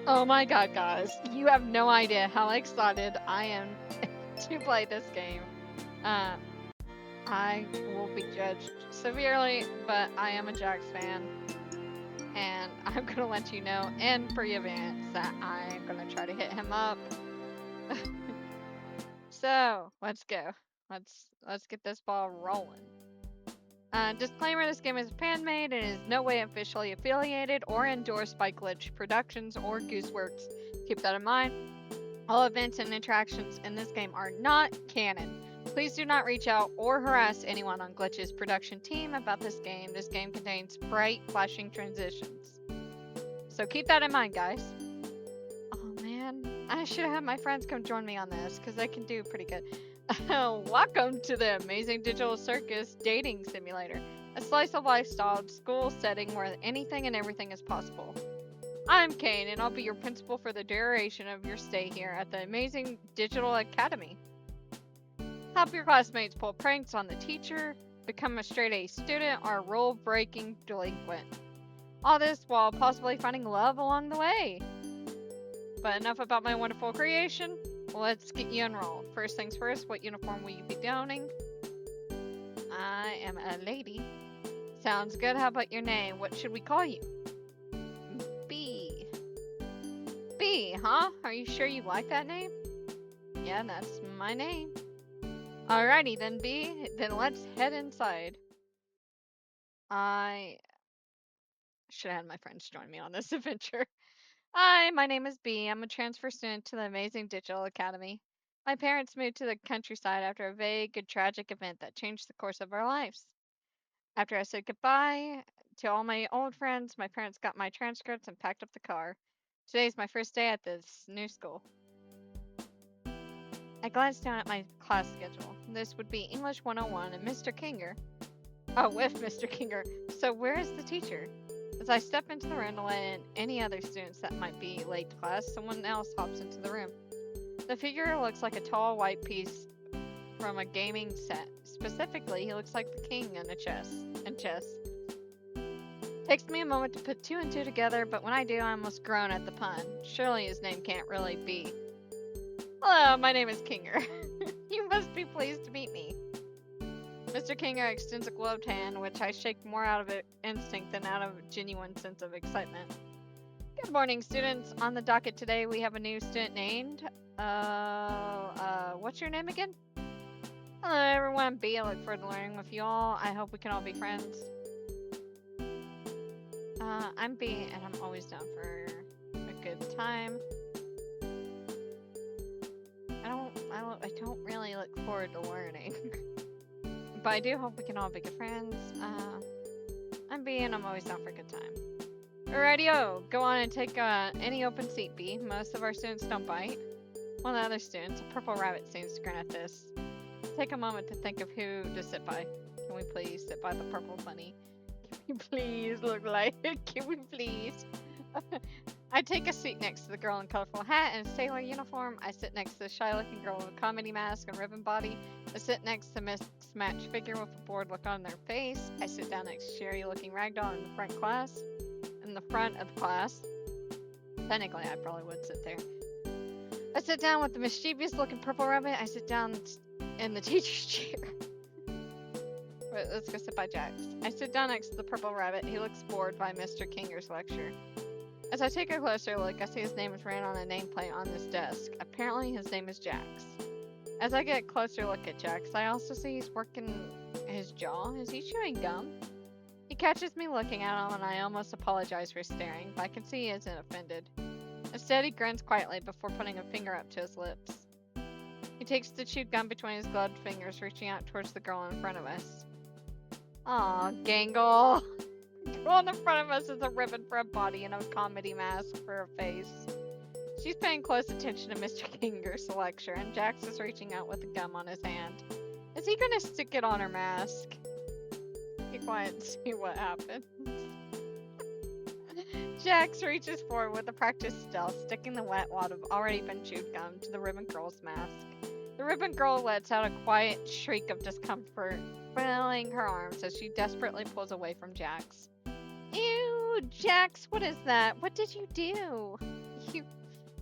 Oh my god, guys. You have no idea how excited I am to play this game. Uh, I will be judged severely, but I am a Jax fan, and I'm gonna let you know in pre-advance that I'm gonna try to hit him up. So let's go. Let's get this ball rolling. Disclaimer: this game is fan made and is no way officially affiliated or endorsed by Glitch Productions or Gooseworks. Keep that in mind. All events and interactions in this game are not canon. Please do not reach out or harass anyone on Glitch's production team about this game. This game contains bright, flashing transitions. So keep that in mind, guys. Oh man, I should have my friends come join me on this because they can do pretty good. Welcome to the Amazing Digital Circus Dating Simulator, a slice of lifestyle school setting where anything and everything is possible. I'm Kane, and I'll be your principal for the duration of your stay here at the Amazing Digital Academy. Help your classmates pull pranks on the teacher, become a straight-A student, or a rule-breaking delinquent. All this while possibly finding love along the way. But enough about my wonderful creation. Let's get you enrolled. First things first, what uniform will you be donning? I am a lady. Sounds good. How about your name? What should we call you? B. B, huh? Are you sure you like that name? Yeah, that's my name. Alrighty then, B. Then let's head inside. I should have had my friends join me on this adventure. Hi, my name is B. I'm a transfer student to the Amazing Digital Academy. My parents moved to the countryside after a vague and tragic event that changed the course of our lives. After I said goodbye to all my old friends, my parents got my transcripts and packed up the car. Today's my first day at this new school. I glanced down at my class schedule. This would be English 101 and Mr. Kinger. Oh, with Mr. Kinger. So where is the teacher? As I step into the room to let in any other students that might be late to class, someone else hops into the room. The figure looks like a tall white piece from a gaming set. Specifically, he looks like the king in chess. Takes me a moment to put two and two together, but when I do, I almost groan at the pun. Surely his name can't really be. Hello, my name is Kinger. You must be pleased to meet me. Mr. Kinger extends a gloved hand, which I shake more out of instinct than out of a genuine sense of excitement. Good morning, students. On the docket today, we have a new student named. What's your name again? Hello, everyone. B. I look forward to learning with you all. I hope we can all be friends. I'm B, and I'm always down for a good time. I don't really look forward to learning. But I do hope we can all be good friends. I'm B, and I'm always down for a good time. Alrighty-o, go on and take any open seat, B. Most of our students don't bite. One of the other students, a purple rabbit, seems to grin at this. Take a moment to think of who to sit by. Can we please sit by the purple bunny? Can we please look like it? Can we please? I take a seat next to the girl in colorful hat and sailor uniform. I sit next to the shy-looking girl with a comedy mask and ribbon body. I sit next to mismatched figure with a bored look on their face. I sit down next to Sherry-looking ragdoll in the front of the class. Technically, I probably would sit there. I sit down with the mischievous-looking purple rabbit. I sit down in the teacher's chair. Wait, let's go sit by Jax. I sit down next to the purple rabbit. He looks bored by Mr. Kinger's lecture. As I take a closer look, I see his name is written on a nameplate on this desk. Apparently, his name is Jax. As I get a closer look at Jax, I also see he's working his jaw. Is he chewing gum? He catches me looking at him, and I almost apologize for staring, but I can see he isn't offended. Instead, he grins quietly before putting a finger up to his lips. He takes the chewed gum between his gloved fingers, reaching out towards the girl in front of us. Aw, Gangle. The girl in the front of us is a ribbon for a body and a comedy mask for a face. She's paying close attention to Mr. Kinger's lecture, and Jax is reaching out with the gum on his hand. Is he gonna stick it on her mask? Be quiet and see what happens. Jax reaches forward with a practiced stealth, sticking the wet wad of already been chewed gum to the ribbon girl's mask. The ribbon girl lets out a quiet shriek of discomfort, flailing her arms as she desperately pulls away from Jax. Ew, Jax, what is that? What did you do? cute.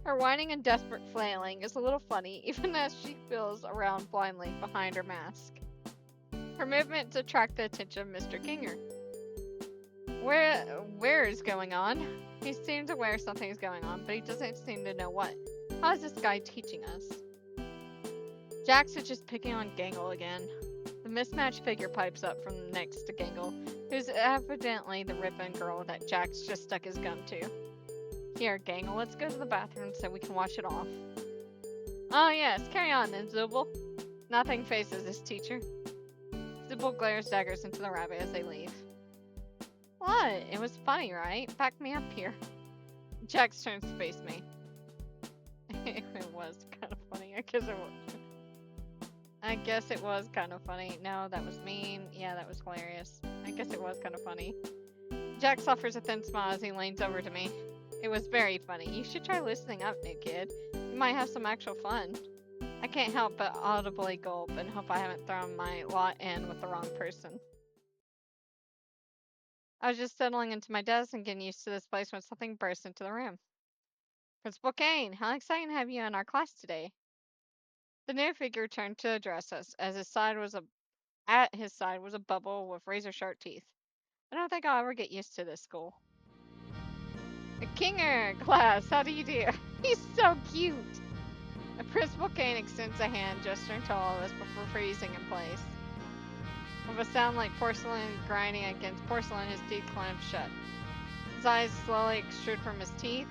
Her whining and desperate flailing is a little funny, even as she feels around blindly behind her mask. Her movements attract the attention of Mr. Kinger. Where is going on? He seems aware something is going on, but he doesn't seem to know what. How is this guy teaching us? Jax is just picking on Gangle again. The mismatched figure pipes up from next to Gangle, who's evidently the ribbon girl that Jax just stuck his gum to. Here, Gangle, let's go to the bathroom so we can wash it off. Oh yes, carry on then, Zooble. Nothing faces this teacher. Zooble glares daggers into the rabbit as they leave. What? It was funny, right? Back me up here. Jax turns to face me. It was kind of funny. I guess it was kind of funny. No, that was mean. Yeah, that was hilarious. I guess it was kind of funny. Jax offers a thin smile as he leans over to me. It was very funny. You should try listening up, new kid. You might have some actual fun. I can't help but audibly gulp and hope I haven't thrown my lot in with the wrong person. I was just settling into my desk and getting used to this place when something burst into the room. Principal Kane, how exciting to have you in our class today. The new figure turned to address us, as at his side was a bubble with razor-sharp teeth. I don't think I'll ever get used to this school. Kinger, class, how do you do? He's so cute! Principal Kane extends a hand, gesturing to all of us before freezing in place. With a sound like porcelain grinding against porcelain, his teeth clamped shut. His eyes slowly extrude from his teeth.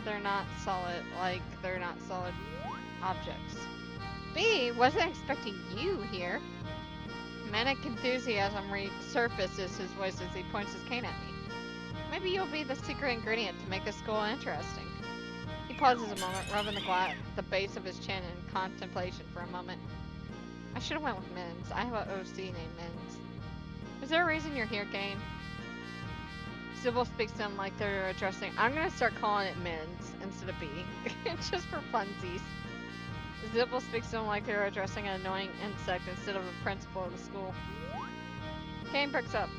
They're not solid objects. B, wasn't expecting you here. Manic enthusiasm resurfaces his voice as he points his cane at me. Maybe you'll be the secret ingredient to make the school interesting. He pauses a moment, rubbing the base of his chin in contemplation for a moment. I should have went with Mins. I have an OC named Mins. Is there a reason you're here, Kane? Sybil speaks to them like they're addressing. I'm gonna start calling it Mins instead of B. Just for funsies. Sybil speaks to them like they're addressing an annoying insect instead of the principal of the school. Kane perks up.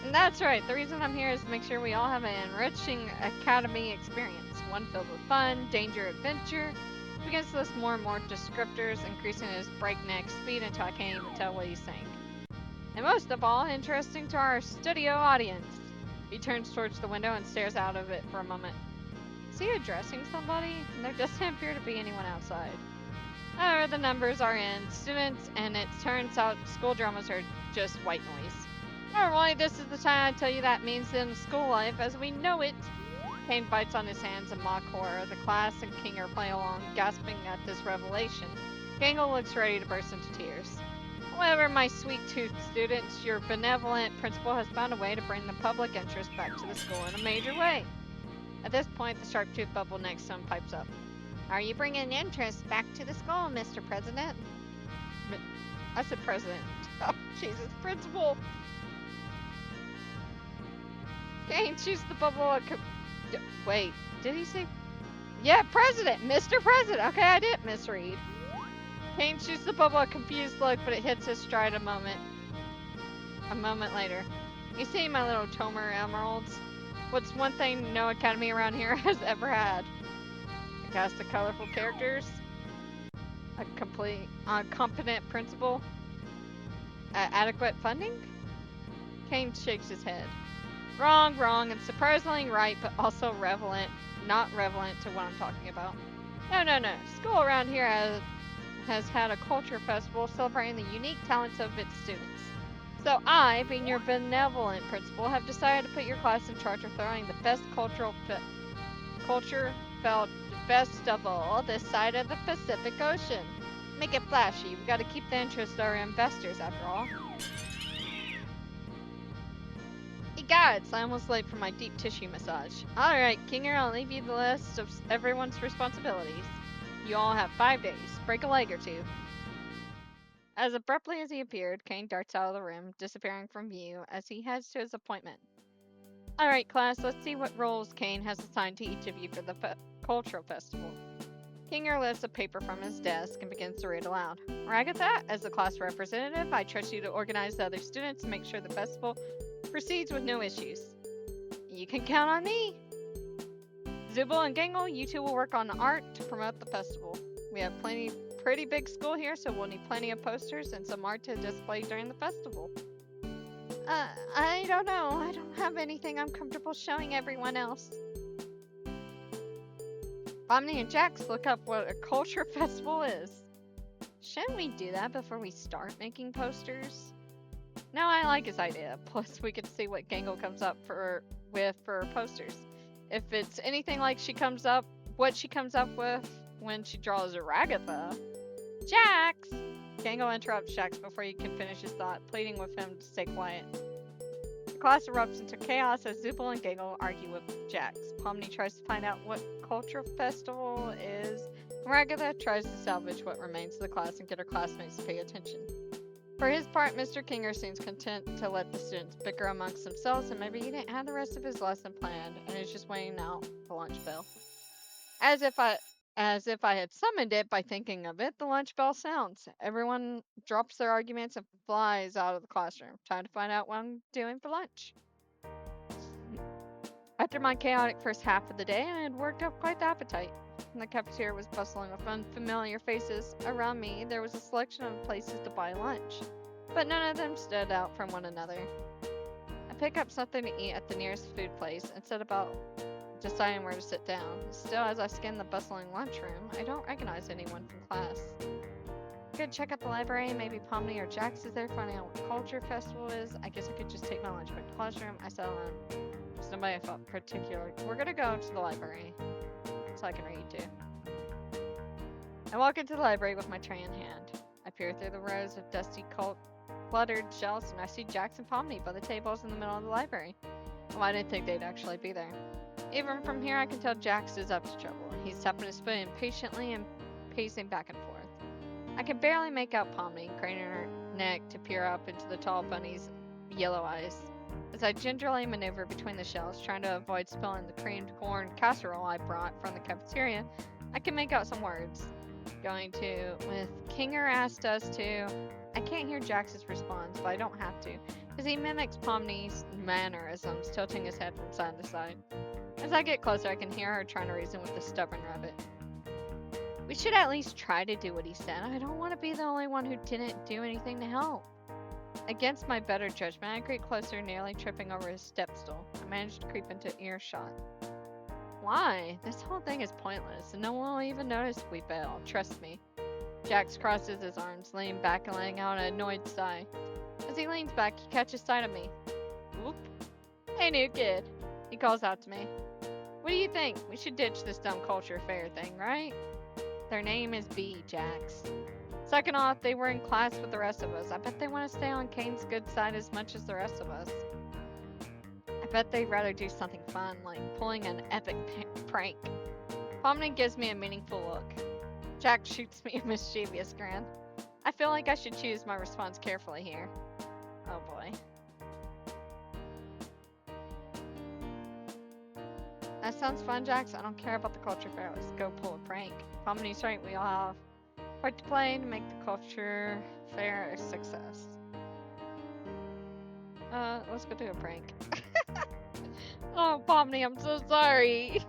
And that's right, the reason I'm here is to make sure we all have an enriching academy experience. One filled with fun, danger, adventure. He begins to list more and more descriptors, increasing his breakneck speed until I can't even tell what he's saying. And most of all, interesting to our studio audience. He turns towards the window and stares out of it for a moment. Is he addressing somebody? There doesn't appear to be anyone outside. However, the numbers are in students, and it turns out school dramas are just white noise. Normally, this is the time I tell you that means in school life as we know it. Kane bites on his hands in mock horror. The class and Kinger play along, gasping at this revelation. Gangle looks ready to burst into tears. However, my sweet-toothed students, your benevolent principal has found a way to bring the public interest back to the school in a major way. At this point, the sharp-toothed bubble next to him pipes up. Are you bringing interest back to the school, Mr. President? I said president. Oh, Jesus, principal! Kane shoots the bubble. Wait, did he say? Yeah, president! Mr. President! Okay, I didn't misread. Kane shoots the bubble a confused look, but it hits his stride a moment later. You see, my little Tomer emeralds? What's one thing no academy around here has ever had? A cast of colorful characters, a competent principal, adequate funding? Kane shakes his head. Wrong, and surprisingly right, but also not relevant to what I'm talking about. No. School around here has had a culture festival celebrating the unique talents of its students. So I, being your benevolent principal, have decided to put your class in charge of throwing the best culture festival this side of the Pacific Ocean. Make it flashy. We got to keep the interest of our investors, after all. Gods, I almost late for my deep tissue massage. Alright, Kinger, I'll leave you the list of everyone's responsibilities. You all have 5 days. Break a leg or two. As abruptly as he appeared, Kane darts out of the room, disappearing from view as he heads to his appointment. Alright, class, let's see what roles Kane has assigned to each of you for the cultural festival. Kinger lifts a paper from his desk and begins to read aloud. Ragatha, as the class representative, I trust you to organize the other students and make sure the festival proceeds with no issues. You can count on me. Zubul and Gangle, you two will work on art to promote the festival. We have pretty big school here, so we'll need plenty of posters and some art to display during the festival. I don't know. I don't have anything I'm comfortable showing everyone else. Pomni and Jax, look up what a culture festival is. Shouldn't we do that before we start making posters? No, I like his idea. Plus, we could see what Gangle comes up with for posters. If it's anything like what she comes up with when she draws a Ragatha. Jax! Gangle interrupts Jax before he can finish his thought, pleading with him to stay quiet. The class erupts into chaos as Zubul and Gangle argue with Jax. Pomni tries to find out what culture festival is. Ragatha tries to salvage what remains of the class and get her classmates to pay attention. For his part, Mr. Kinger seems content to let the students bicker amongst themselves, and maybe he didn't have the rest of his lesson planned and is just waiting out the lunch bell. As if I had summoned it by thinking of it, the lunch bell sounds. Everyone drops their arguments and flies out of the classroom. Time to find out what I'm doing for lunch. After my chaotic first half of the day, I had worked up quite the appetite. The cafeteria was bustling with unfamiliar faces. Around me, there was a selection of places to buy lunch, but none of them stood out from one another. I pick up something to eat at the nearest food place and set about deciding where to sit down. Still, as I scan the bustling lunchroom, I don't recognize anyone from class. Could check out the library. Maybe Pomni or Jax is there finding out what culture festival is. I guess I could just take my lunch back to the classroom. I settle in. There's nobody I felt particular. We're gonna go to the library so I can read too. I walk into the library with my tray in hand. I peer through the rows of dusty, cluttered shelves, and I see Jax and Pomni by the tables in the middle of the library. Well, I didn't think they'd actually be there. Even from here, I can tell Jax is up to trouble. He's tapping his foot impatiently and pacing back and forth. I can barely make out Pomni, craning her neck to peer up into the tall bunny's yellow eyes. As I gingerly maneuver between the shelves, trying to avoid spilling the creamed corn casserole I brought from the cafeteria, I can make out some words. Going to, with Kinger asked us to. I can't hear Jax's response, but I don't have to, because he mimics Pomni's mannerisms, tilting his head from side to side. As I get closer, I can hear her trying to reason with the stubborn rabbit. We should at least try to do what he said. I don't want to be the only one who didn't do anything to help. Against my better judgment, I creep closer, nearly tripping over his step stool. I managed to creep into earshot. Why? This whole thing is pointless, and no one will even notice if we fail. Trust me. Jax crosses his arms, leaning back and letting out an annoyed sigh. As he leans back, he catches sight of me. Whoop. Hey, new kid. He calls out to me. What do you think? We should ditch this dumb culture fair thing, right? Their name is B, Jax. Second off, they were in class with the rest of us. I bet they want to stay on Kane's good side as much as the rest of us. I bet they'd rather do something fun, like pulling an epic prank. Pomni gives me a meaningful look. Jax shoots me a mischievous grin. I feel like I should choose my response carefully here. Oh boy. That sounds fun, Jax. I don't care about the culture fair. Let's go pull a prank. Pomni's right, we all have part to play to make the culture fair a success. Let's go do a prank. Oh, Pomni, I'm so sorry.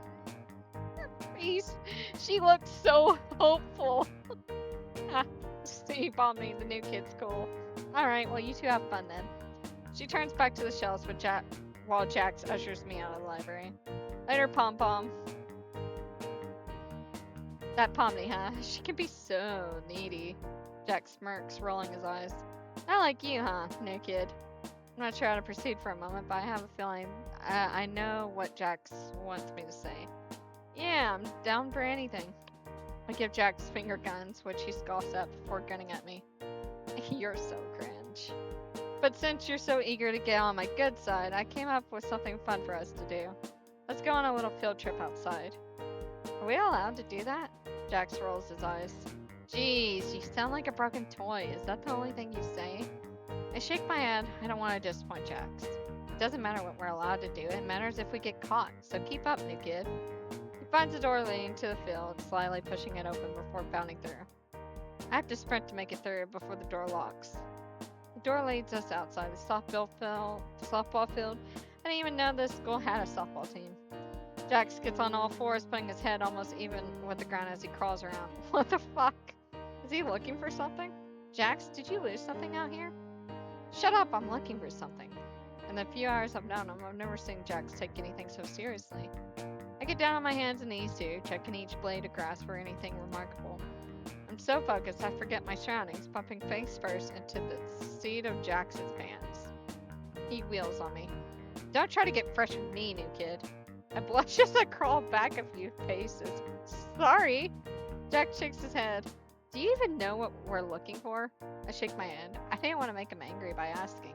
She looks so hopeful. See, Pomni, the new kid's cool. Alright, well, you two have fun then. She turns back to the shelves while Jax ushers me out of the library. Later, Pom-Pom. That Pomni, huh? She can be so needy. Jax smirks, rolling his eyes. I like you, huh, new kid? I'm not sure how to proceed for a moment, but I have a feeling I know what Jax wants me to say. Yeah, I'm down for anything. I give Jax finger guns, which he scoffs at before gunning at me. You're so cringe. But since you're so eager to get on my good side, I came up with something fun for us to do. Let's go on a little field trip outside. Are we allowed to do that? Jax rolls his eyes. Jeez, you sound like a broken toy. Is that the only thing you say? I shake my head. I don't want to disappoint Jax. It doesn't matter what we're allowed to do. It matters if we get caught. So keep up, new kid. He finds a door leading to the field, slyly pushing it open before bounding through. I have to sprint to make it through before the door locks. The door leads us outside the softball field. I didn't even know this school had a softball team. Jax gets on all fours, putting his head almost even with the ground as he crawls around. What the fuck? Is he looking for something? Jax, did you lose something out here? Shut up, I'm looking for something. In the few hours I've known him, I've never seen Jax take anything so seriously. I get down on my hands and knees too, checking each blade of grass for anything remarkable. I'm so focused I forget my surroundings, pumping face first into the seat of Jax's pants. He wheels on me. Don't try to get fresh with me, new kid. I blush as I crawl back a few paces. Sorry. Jax shakes his head. Do you even know what we're looking for? I shake my head. I didn't want to make him angry by asking.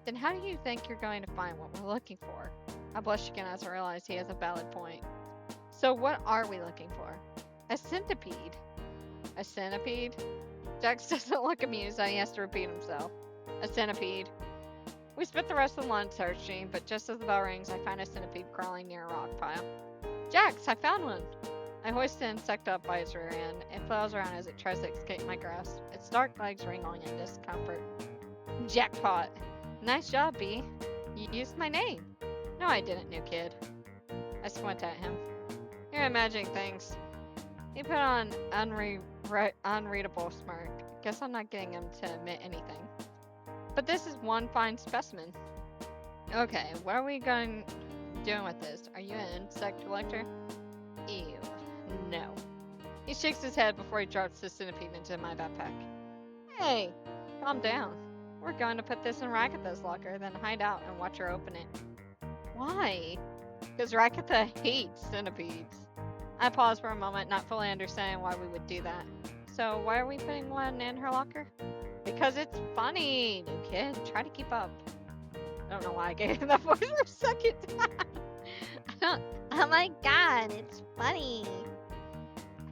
Then how do you think you're going to find what we're looking for? I blush again as I realize he has a valid point. So what are we looking for? A centipede. A centipede? Jax doesn't look amused and he has to repeat himself. A centipede. We spent the rest of the lunch searching, but just as the bell rings, I find a centipede crawling near a rock pile. Jax, I found one! I hoist the insect up by its rear end. It flails around as it tries to escape my grasp. Its dark legs wriggling in discomfort. Jackpot! Nice job, Bee. You used my name. No, I didn't, new kid. I squint at him. You're imagining things. He put on unreadable smirk. Guess I'm not getting him to admit anything. But this is one fine specimen. Okay, what are we doing with this? Are you an insect collector? Ew. No. He shakes his head before he drops the centipede into my backpack. Hey, calm down. We're going to put this in Ragatha's locker, then hide out and watch her open it. Why? Because Ragatha hates centipedes. I pause for a moment, not fully understanding why we would do that. So why are we putting one in her locker? Because it's funny, new kid. Try to keep up. I don't know why I gave him that voice for a second. Oh my god, it's funny.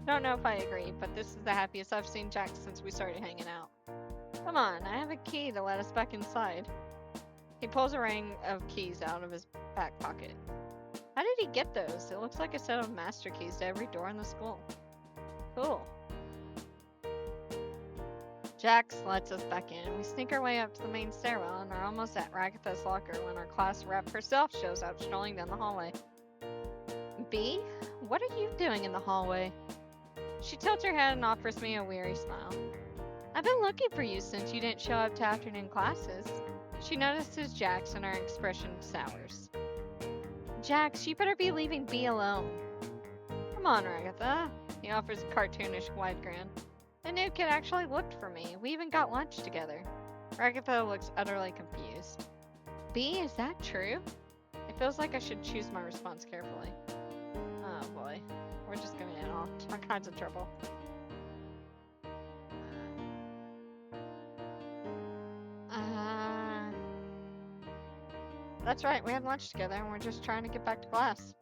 I don't know if I agree, but this is the happiest I've seen Jax since we started hanging out. Come on, I have a key to let us back inside. He pulls a ring of keys out of his back pocket. How did he get those? It looks like a set of master keys to every door in the school. Cool. Jax lets us back in. We sneak our way up to the main stairwell and are almost at Ragatha's locker when our class rep herself shows up strolling down the hallway. Bee, what are you doing in the hallway? She tilts her head and offers me a weary smile. I've been looking for you since you didn't show up to afternoon classes. She notices Jax and her expression sours. Jax, you better be leaving Bee alone. Come on, Ragatha. He offers a cartoonish wide grin. The new kid actually looked for me. We even got lunch together. Ragatha looks utterly confused. Bee, is that true? It feels like I should choose my response carefully. Oh boy. We're just gonna get in all kinds of trouble. That's right, we had lunch together and we're just trying to get back to class.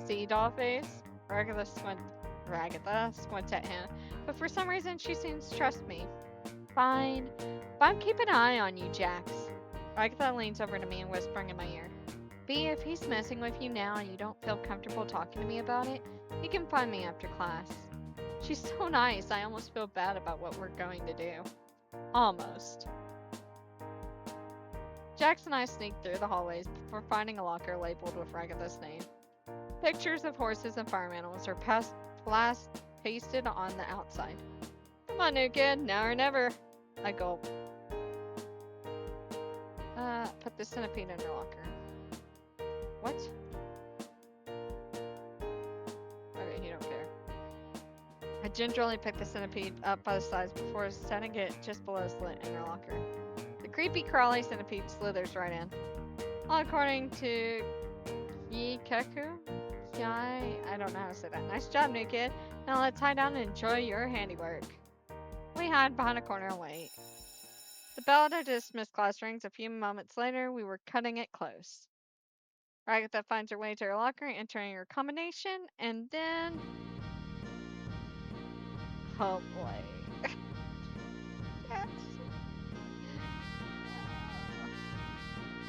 See, doll face? Ragatha squints at him, but for some reason she seems to trust me. Fine, but I'm keeping an eye on you, Jax. Ragatha leans over to me and whispering in my ear. Bee, if he's messing with you now and you don't feel comfortable talking to me about it, you can find me after class. She's so nice, I almost feel bad about what we're going to do. Almost. Jax and I sneak through the hallways before finding a locker labeled with Ragatha's name. Pictures of horses and farm animals are pasted on the outside. Come on, new kid, now or never. I gulp. Put the centipede in your locker. What? Okay, you don't care. I gingerly pick the centipede up by the sides before setting it just below slit in her locker. The creepy crawly centipede slithers right in. All according to Yikeku? I don't know how to say that. Nice job, new kid. Now let's hide down and enjoy your handiwork. We hide behind a corner and wait. The bell to dismiss class rings. A few moments later, we were cutting it close. Ragatha finds her way to her locker, entering her combination, and then... Oh boy. Yes.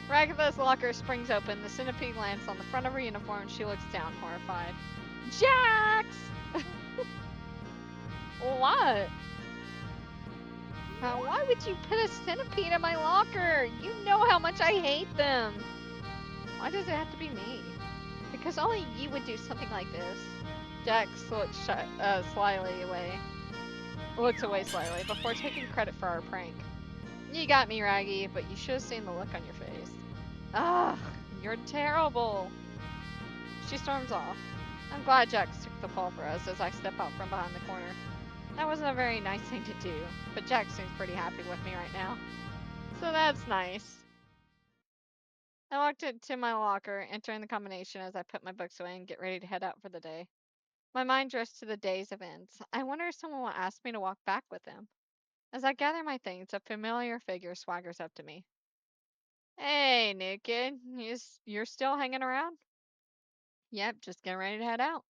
Ragatha's locker springs open. The centipede lands on the front of her uniform and she looks down, horrified. Jax! What? Why would you put a centipede in my locker? You know how much I hate them. Why does it have to be me? because only you would do something like this. Jax looks looks away slyly before taking credit for our prank. You got me, Raggy, but you should have seen the look on your face. Ugh, you're terrible. She storms off. I'm glad Jax took the fall for us as I step out from behind the corner. That wasn't a very nice thing to do, but Jax seems pretty happy with me right now. So that's nice. I walked into my locker, entering the combination as I put my books away and get ready to head out for the day. My mind drifts to the day's events. I wonder if someone will ask me to walk back with them. As I gather my things, a familiar figure swaggers up to me. Hey, new kid, you're still hanging around? Yep, just getting ready to head out.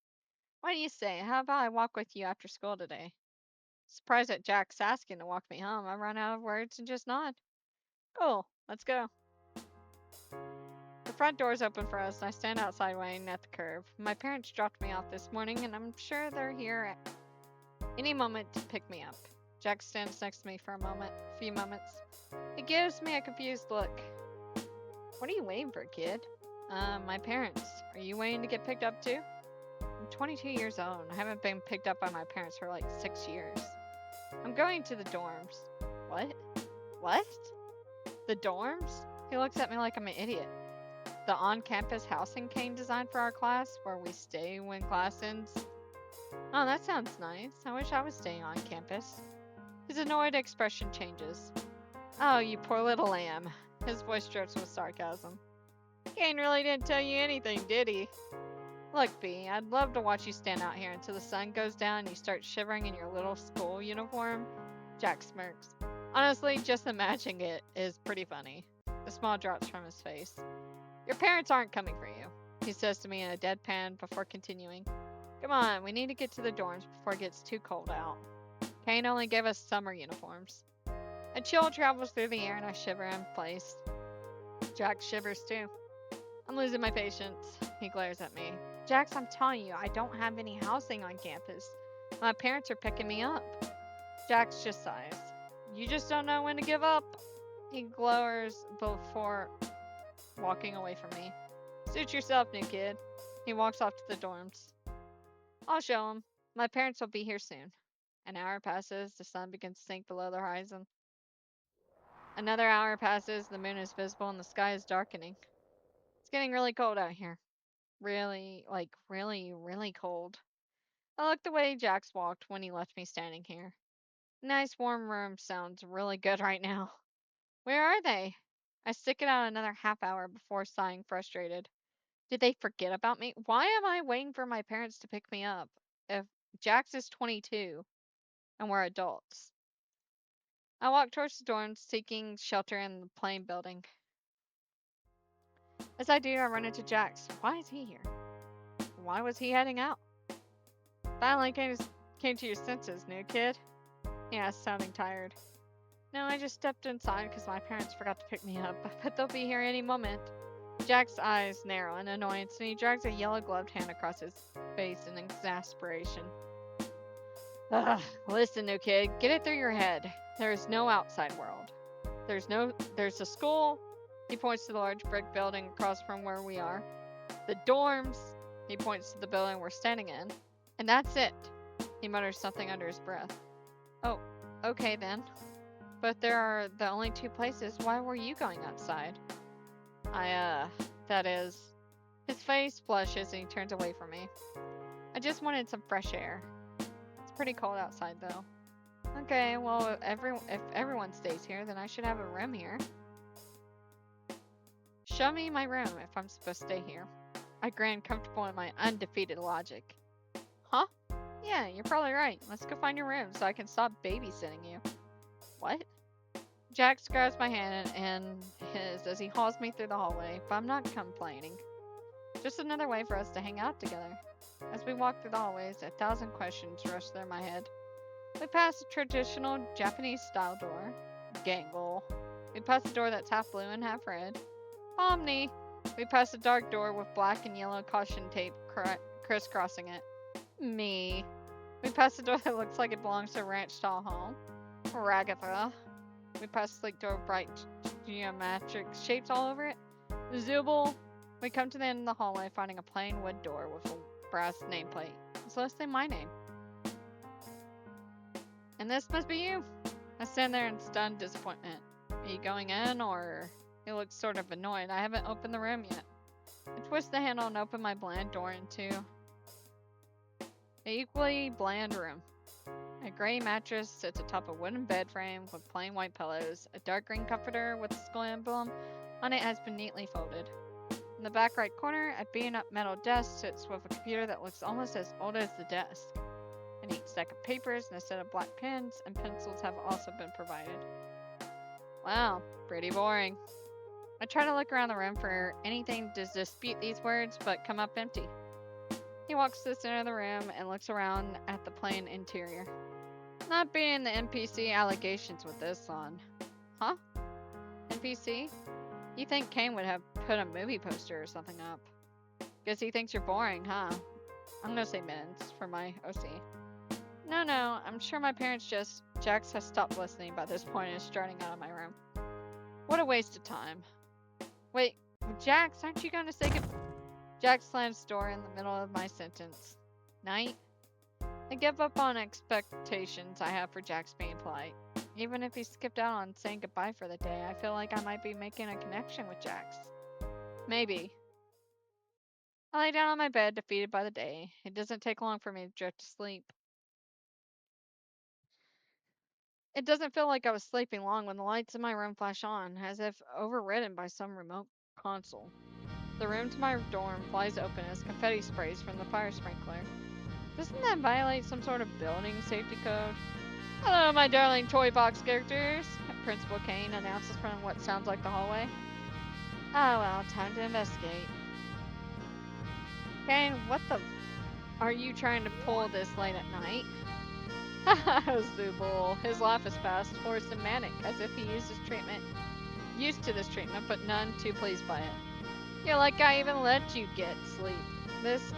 What do you say? How about I walk with you after school today? Surprised at Jack's asking to walk me home. I run out of words and just nod. Cool, let's go. The front door's open for us, and I stand outside waiting at the curb. My parents dropped me off this morning, and I'm sure they're here at any moment to pick me up. Jack stands next to me for a few moments. He gives me a confused look. What are you waiting for, kid? My parents. Are you waiting to get picked up too? I'm 22 years old. I haven't been picked up by my parents for like 6 years. I'm going to the dorms. What? What? The dorms? He looks at me like I'm an idiot. The on-campus housing Kane designed for our class, where we stay when class ends. Oh, that sounds nice. I wish I was staying on campus. His annoyed expression changes. Oh, you poor little lamb. His voice drips with sarcasm. Kane really didn't tell you anything, did he? Look, B, I'd love to watch you stand out here until the sun goes down and you start shivering in your little school uniform. Jack smirks. Honestly, just imagining it is pretty funny. The smile drops from his face. Your parents aren't coming for you, he says to me in a deadpan before continuing. Come on, we need to get to the dorms before it gets too cold out. Kane only gave us summer uniforms. A chill travels through the air and I shiver in place. Jack shivers too. I'm losing my patience. He glares at me. Jax, I'm telling you, I don't have any housing on campus. My parents are picking me up. Jax just sighs. You just don't know when to give up. He glowers before walking away from me. Suit yourself, new kid. He walks off to the dorms. I'll show him. My parents will be here soon. An hour passes, the sun begins to sink below the horizon. Another hour passes, the moon is visible and the sky is darkening. It's getting really cold out here. Really, really cold. I looked the way Jax walked when he left me standing here. Nice warm room sounds really good right now. Where are they? I stick it out another half hour before sighing frustrated. Did they forget about me? Why am I waiting for my parents to pick me up if Jax is 22 and we're adults? I walk towards the dorms, seeking shelter in the plain building. As I do, I run into Jax. Why is he here? Why was he heading out? Finally came to your senses, new kid. He asked, sounding tired. No, I just stepped inside because my parents forgot to pick me up, but they'll be here any moment. Jack's eyes narrow in annoyance, and he drags a yellow-gloved hand across his face in exasperation. Ugh, listen, new kid, get it through your head. There is no outside world. There's a school. He points to the large brick building across from where we are. The dorms. He points to the building we're standing in. And that's it. He mutters something under his breath. Oh, okay then. But there are the only two places. Why were you going outside? That is. His face flushes and he turns away from me. I just wanted some fresh air. It's pretty cold outside though. Okay, well, if everyone stays here, then I should have a room here. Show me my room if I'm supposed to stay here. I grin, comfortable in my undefeated logic. Huh? Yeah, you're probably right. Let's go find your room so I can stop babysitting you. What? Jax grabs my hand and his as he hauls me through the hallway, but I'm not complaining. Just another way for us to hang out together. As we walk through the hallways, 1,000 questions rush through my head. We pass a traditional Japanese-style door. Gangle. We pass a door that's half blue and half red. Omni. We pass a dark door with black and yellow caution tape crisscrossing it. Me. We pass a door that looks like it belongs to a ranch-style home. Ragatha. We pass a sleek door with bright geometric shapes all over it. Zubul. We come to the end of the hallway, finding a plain wood door with a brass nameplate. It's listing my name. And this must be you. I stand there in stunned disappointment. Are you going in, or? He looks sort of annoyed. I haven't opened the room yet. I twist the handle and open my bland door into an equally bland room. A gray mattress sits atop a wooden bed frame with plain white pillows. A dark green comforter with a skull emblem on it has been neatly folded. In the back right corner, a beaten up metal desk sits with a computer that looks almost as old as the desk. A neat stack of papers and a set of black pens and pencils have also been provided. Wow, pretty boring. I try to look around the room for anything to dispute these words, but come up empty. He walks to the center of the room and looks around at the plain interior. Not being the NPC allegations with this on. Huh? NPC? You think Kane would have put a movie poster or something up? Guess he thinks you're boring, huh? I'm gonna say Mittens for my OC. No, I'm sure my parents just... Jax has stopped listening by this point and is strutting out of my room. What a waste of time. Wait, Jax, aren't you gonna say good... Jax slams the door in the middle of my sentence. Night? I give up on expectations I have for Jax being polite. Even if he skipped out on saying goodbye for the day, I feel like I might be making a connection with Jax. Maybe. I lay down on my bed, defeated by the day. It doesn't take long for me to drift to sleep. It doesn't feel like I was sleeping long when the lights in my room flash on, as if overridden by some remote console. The room to my dorm flies open as confetti sprays from the fire sprinkler. Doesn't that violate some sort of building safety code? Hello, my darling toy box characters, Principal Kane announces from what sounds like the hallway. Oh well, time to investigate. Kane, what the are you trying to pull this late at night? Haha, Zubul. His laugh is fast, forced, and manic, as if he used to this treatment, but none too pleased by it. You're like I even let you get sleep. This,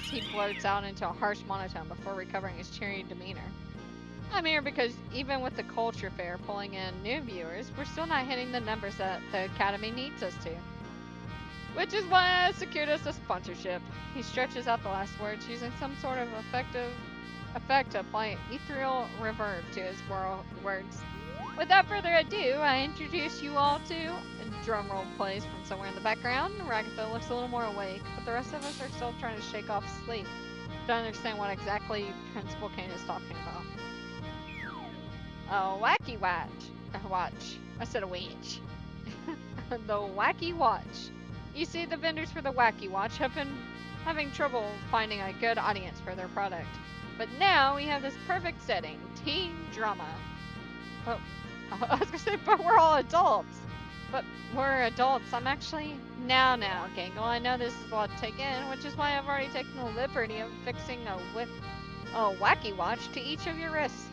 he blurts out into a harsh monotone before recovering his cheery demeanor. I'm here because even with the culture fair pulling in new viewers, we're still not hitting the numbers that the Academy needs us to. Which is why I secured us a sponsorship. He stretches out the last words using some sort of effect to apply ethereal reverb to his words. Without further ado, I introduce you all to... A drumroll plays from somewhere in the background. Ragatha looks a little more awake, but the rest of us are still trying to shake off sleep. Don't understand what exactly Principal Kane is talking about. A wacky watch. I said a witch. The wacky watch. You see, the vendors for the wacky watch have been having trouble finding a good audience for their product. But now we have this perfect setting, teen drama. But I was gonna say, but we're all adults. But we're adults. I'm actually now, Gangle. I know this is a lot to take in, which is why I've already taken the liberty of fixing a wacky watch to each of your wrists.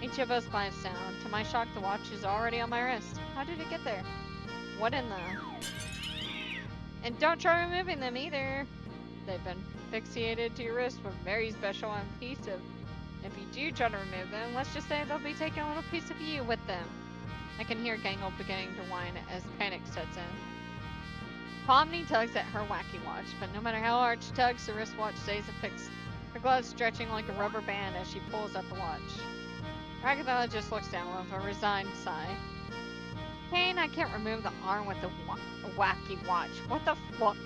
Each of us glanced down. To my shock, the watch is already on my wrist. How did it get there? What in the... And don't try removing them either. They've been fixated to your wrist with very special adhesive. If you do try to remove them, let's just say they'll be taking a little piece of you with them. I can hear Gangle beginning to whine as panic sets in. Pomni tugs at her wacky watch, but no matter how hard she tugs, the wristwatch stays affixed, her gloves stretching like a rubber band as she pulls at the watch. Ragatha just looks down with a resigned sigh. Kane, I can't remove the arm with the wacky watch. What the fuck?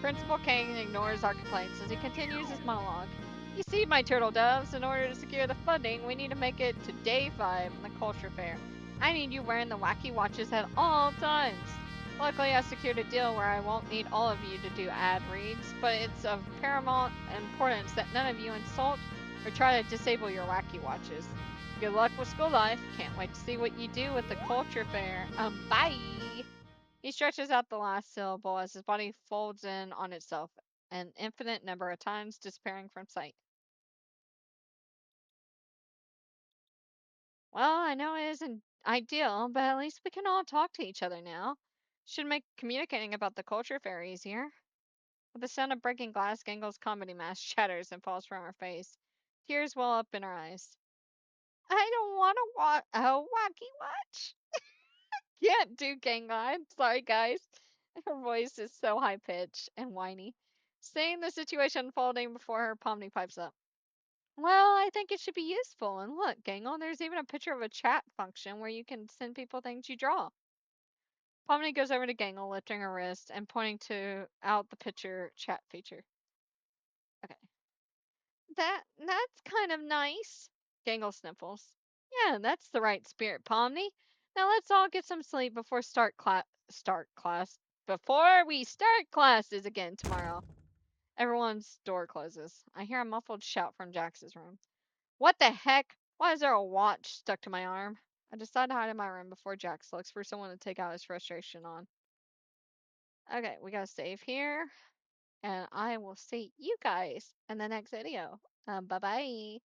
Principal Kane ignores our complaints as he continues his monologue. You see, my turtle doves, in order to secure the funding, we need to make it to day 5 in the culture fair. I need you wearing the wacky watches at all times. Luckily, I secured a deal where I won't need all of you to do ad reads, but it's of paramount importance that none of you insult or try to disable your wacky watches. Good luck with school life. Can't wait to see what you do with the culture fair. Bye! He stretches out the last syllable as his body folds in on itself, an infinite number of times disappearing from sight. Well, I know it isn't ideal, but at least we can all talk to each other now. Should make communicating about the culture fair easier. With the sound of breaking glass, Gangle's comedy mask shatters and falls from her face. Tears well up in her eyes. I don't want to watch a wacky watch. Can't do Gangle. I'm sorry, guys. Her voice is so high pitched and whiny. Seeing the situation unfolding before her, Pomni pipes up. Well, I think it should be useful. And look, Gangle, there's even a picture of a chat function where you can send people things you draw. Pomni goes over to Gangle, lifting her wrist and pointing to out the picture chat feature. Okay. That's kind of nice. Gangle sniffles. Yeah, that's the right spirit, Pomni. Now let's all get some sleep before start class. Before we start classes again tomorrow. Everyone's door closes. I hear a muffled shout from Jax's room. What the heck? Why is there a watch stuck to my arm? I decide to hide in my room before Jax looks for someone to take out his frustration on. Okay, we gotta save here, and I will see you guys in the next video. Bye bye.